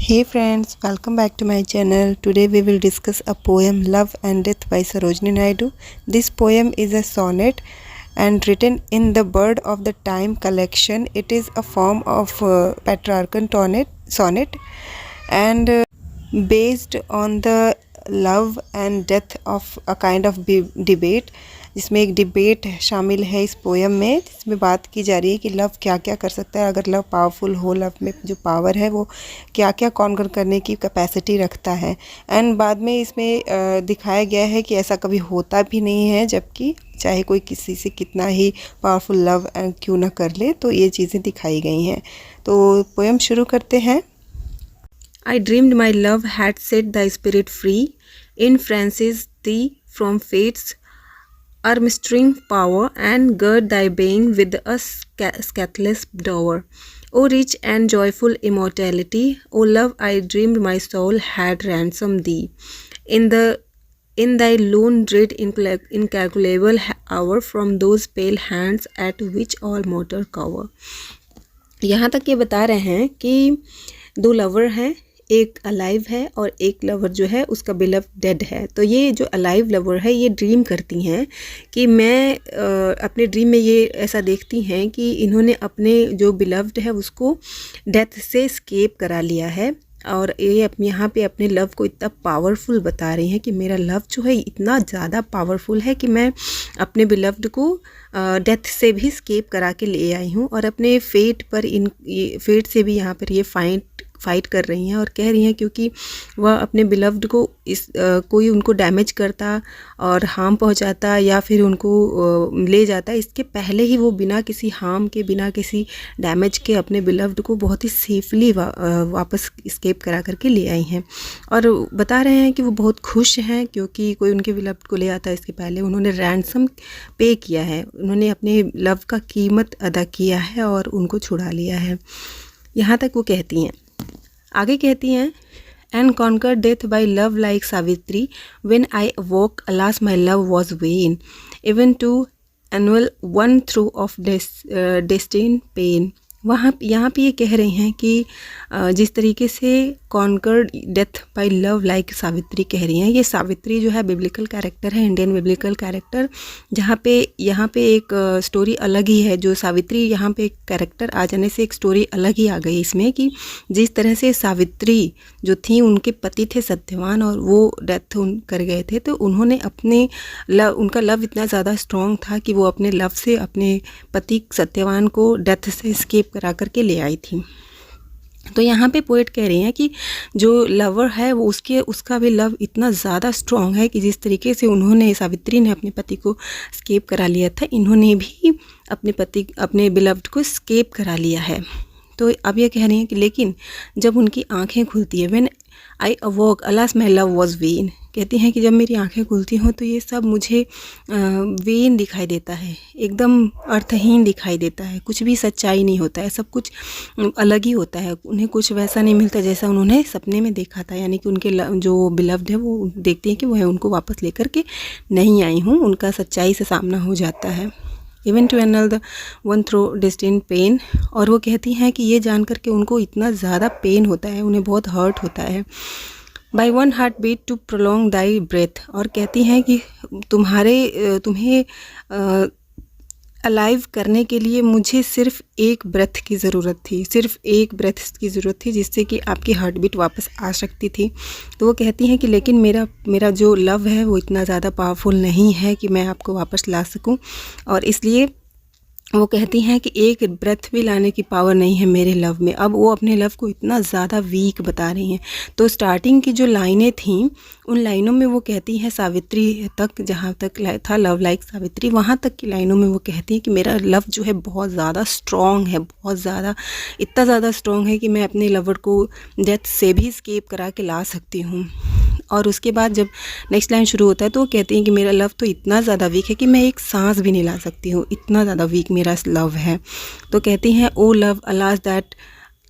Hey friends, welcome back to my channel. Today we will discuss a poem Love and Death by Sarojini Naidu. This poem is a sonnet and written in the Bird of the Time collection. It is a form of Petrarchan sonnet and based on the love and death of a kind of debate, जिसमें एक debate शामिल है इस poem में, जिसमें बात की जा रही है कि लव क्या क्या कर सकता है। अगर लव पावरफुल हो, लव में जो पावर है वो क्या क्या कॉन्कर करने की कैपेसिटी रखता है। एंड बाद में इसमें दिखाया गया है कि ऐसा कभी होता भी नहीं है, जबकि चाहे कोई किसी से कितना ही पावरफुल लव क्यों ना कर ले, तो ये चीज़ें दिखाई गई हैं। तो पोएम शुरू करते हैं। I dreamed my love had set thy spirit free, in Francis thee from fate's armstring power, and gird thy being with a scathless dower. O rich and joyful immortality, O love, I dreamed my soul had ransomed thee. In thy lone dread incalculable hour, from those pale hands at which all mortal cower. यहाँ तक ये बता रहे हैं कि दो lover हैं, एक अलाइव है और एक लवर जो है उसका बिलव डेड है। तो ये जो अलाइव लवर है ये ड्रीम करती हैं कि मैं अपने ड्रीम में ये ऐसा देखती हैं कि इन्होंने अपने जो बिलव्ड है उसको डेथ से स्केप करा लिया है, और ये यहाँ पे अपने लव को इतना पावरफुल बता रही हैं कि मेरा लव जो है इतना ज़्यादा पावरफुल है कि मैं अपने बिलव्ड को डेथ से भी स्केप करा के ले आई हूँ, और अपने फेट फेट से भी यहाँ पर ये फाइट कर रही हैं और कह रही हैं क्योंकि वह अपने बिलव्ड को कोई उनको डैमेज करता और हार्म पहुंचाता या फिर उनको ले जाता, इसके पहले ही वो बिना किसी हार्म के, बिना किसी डैमेज के अपने बिलव्ड को बहुत ही सेफली वापस स्केप करा करके ले आई हैं। और बता रहे हैं कि वो बहुत खुश हैं क्योंकि कोई उनके बिलव्ड को ले आता है, इसके पहले उन्होंने रैंसम पे किया है, उन्होंने अपने लव का कीमत अदा किया है और उनको छुड़ा लिया है। यहाँ तक वो कहती हैं। आगे कहती हैं, and conquer death by love like Savitri, when I awoke alas my love was vain, even to annul one through of destined pain. यहाँ पे ये कह रही हैं कि जिस तरीके से conquer death by love like Savitri कह रही हैं, ये सावित्री जो है बिब्लिकल कैरेक्टर है, इंडियन बिब्लिकल कैरेक्टर, जहाँ पे यहाँ पे एक स्टोरी अलग ही है। जो सावित्री यहाँ पे एक कैरेक्टर आ जाने से एक स्टोरी अलग ही आ गई इसमें, कि जिस तरह से सावित्री जो थी उनके पति थे सत्यवान और वो डेथ कर गए थे, तो उन्होंने अपने उनका लव इतना ज़्यादा स्ट्रॉन्ग था कि वो अपने लव से अपने पति सत्यवान को डेथ से स्केप करा करके ले आई थी। तो यहाँ पे पोएट कह रही हैं कि जो लवर है वो उसका भी लव इतना ज़्यादा स्ट्रॉन्ग है कि जिस तरीके से उन्होंने, सावित्री ने अपने पति को स्केप करा लिया था, इन्होंने भी अपने बिलव्ड को स्केप करा लिया है। तो अब ये कह रही हैं कि लेकिन जब उनकी आंखें खुलती है, when I awoke alas my love was when, कहती हैं कि जब मेरी आंखें खुलती हों तो ये सब मुझे वेन दिखाई देता है, एकदम अर्थहीन दिखाई देता है, कुछ भी सच्चाई नहीं होता है, सब कुछ अलग ही होता है, उन्हें कुछ वैसा नहीं मिलता जैसा उन्होंने सपने में देखा था। यानी कि उनके जो बिलव्ड है वो देखती हैं कि वह उनको वापस लेकर के नहीं आई हूँ, उनका सच्चाई से सामना हो जाता है। Even to annul the one through destined pain, और वो कहती हैं कि ये जान करके उनको इतना ज़्यादा पेन होता है, उन्हें बहुत हर्ट होता है। By one heart beat to prolong thy breath, और कहती हैं कि तुम्हें अलाइव करने के लिए मुझे सिर्फ एक ब्रेथ की ज़रूरत थी, सिर्फ एक ब्रेथ की ज़रूरत थी जिससे कि आपकी हार्ट बीट वापस आ सकती थी। तो वो कहती हैं कि लेकिन मेरा जो लव है वो इतना ज़्यादा पावरफुल नहीं है कि मैं आपको वापस ला सकूं, और इसलिए वो कहती हैं कि एक ब्रेथ भी लाने की पावर नहीं है मेरे लव में। अब वो अपने लव को इतना ज़्यादा वीक बता रही हैं। तो स्टार्टिंग की जो लाइनें थीं उन लाइनों में वो कहती हैं सावित्री तक, जहाँ तक था लव लाइक सावित्री, वहाँ तक की लाइनों में वो कहती हैं कि मेरा लव जो है बहुत ज़्यादा स्ट्रॉन्ग है, बहुत ज़्यादा, इतना ज़्यादा स्ट्रॉन्ग है कि मैं अपने लवर को डेथ से भी स्केप करा के ला सकती हूँ। और उसके बाद जब नेक्स्ट लाइन शुरू होता है तो वो कहती हैं कि मेरा लव तो इतना ज़्यादा वीक है कि मैं एक सांस भी नहीं ला सकती हूँ, इतना ज़्यादा वीक मेरा लव है। तो कहती हैं, O love alas that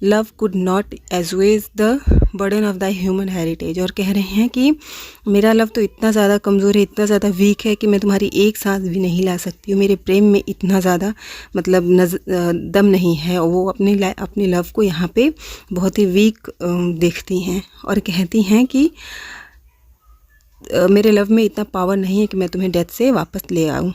love could not assuage the burden of the human heritage. और कह रहे हैं कि मेरा लव तो इतना ज़्यादा कमज़ोर है, इतना ज़्यादा वीक है कि मैं तुम्हारी एक सांस भी नहीं ला सकती हूँ। मेरे प्रेम में इतना ज़्यादा मतलब दम नहीं है। वो अपने लव को यहाँ पे बहुत ही वीक देखती हैं और कहती हैं कि मेरे लव में इतना पावर नहीं है कि मैं तुम्हें डेथ से वापस ले आऊँ।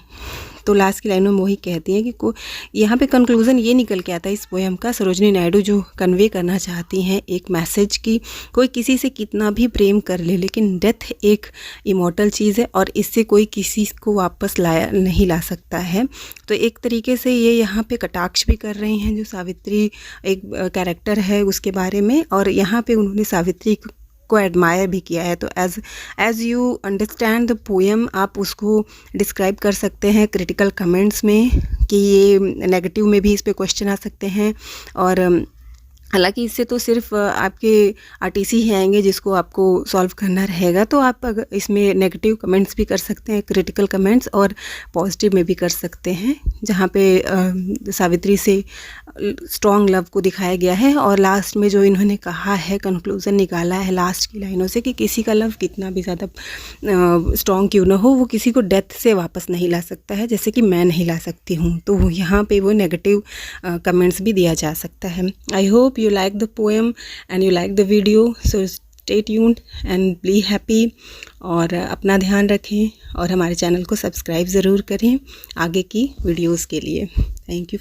तो लास्ट की लाइनों में वही कहती हैं कि यहाँ पे कंक्लूज़न ये निकल के आता है इस पोएम का, सरोजनी नायडू जो कन्वे करना चाहती हैं एक मैसेज की, कोई किसी से कितना भी प्रेम कर ले लेकिन डेथ एक इमॉर्टल चीज़ है और इससे कोई किसी को वापस नहीं ला सकता है। तो एक तरीके से ये यहाँ पे कटाक्ष भी कर रही हैं जो सावित्री एक कैरेक्टर है उसके बारे में, और यहाँ पे उन्होंने सावित्री को एडमायर भी किया है। तो as you understand the poem आप उसको डिस्क्राइब कर सकते हैं क्रिटिकल कमेंट्स में कि ये नेगेटिव में भी इस पे क्वेश्चन आ सकते हैं। और हालांकि इससे तो सिर्फ आपके आरटीसी ही आएंगे जिसको आपको सॉल्व करना रहेगा। तो आप अगर इसमें नेगेटिव कमेंट्स भी कर सकते हैं, क्रिटिकल कमेंट्स, और पॉजिटिव में भी कर सकते हैं जहाँ पे सावित्री से स्ट्रॉन्ग लव को दिखाया गया है। और लास्ट में जो इन्होंने कहा है, कंक्लूज़न निकाला है लास्ट की लाइनों से कि किसी का लव कितना भी ज़्यादा स्ट्रॉन्ग क्यों ना हो, वो किसी को डेथ से वापस नहीं ला सकता है, जैसे कि मैं नहीं ला सकती हूँ। तो यहाँ पे वो नेगेटिव कमेंट्स भी दिया जा सकता है। I hope you like the poem and you like the video, so stay tuned and be happy। और अपना ध्यान रखें और हमारे चैनल को सब्सक्राइब ज़रूर करें आगे की वीडियोस के लिए। Thank you.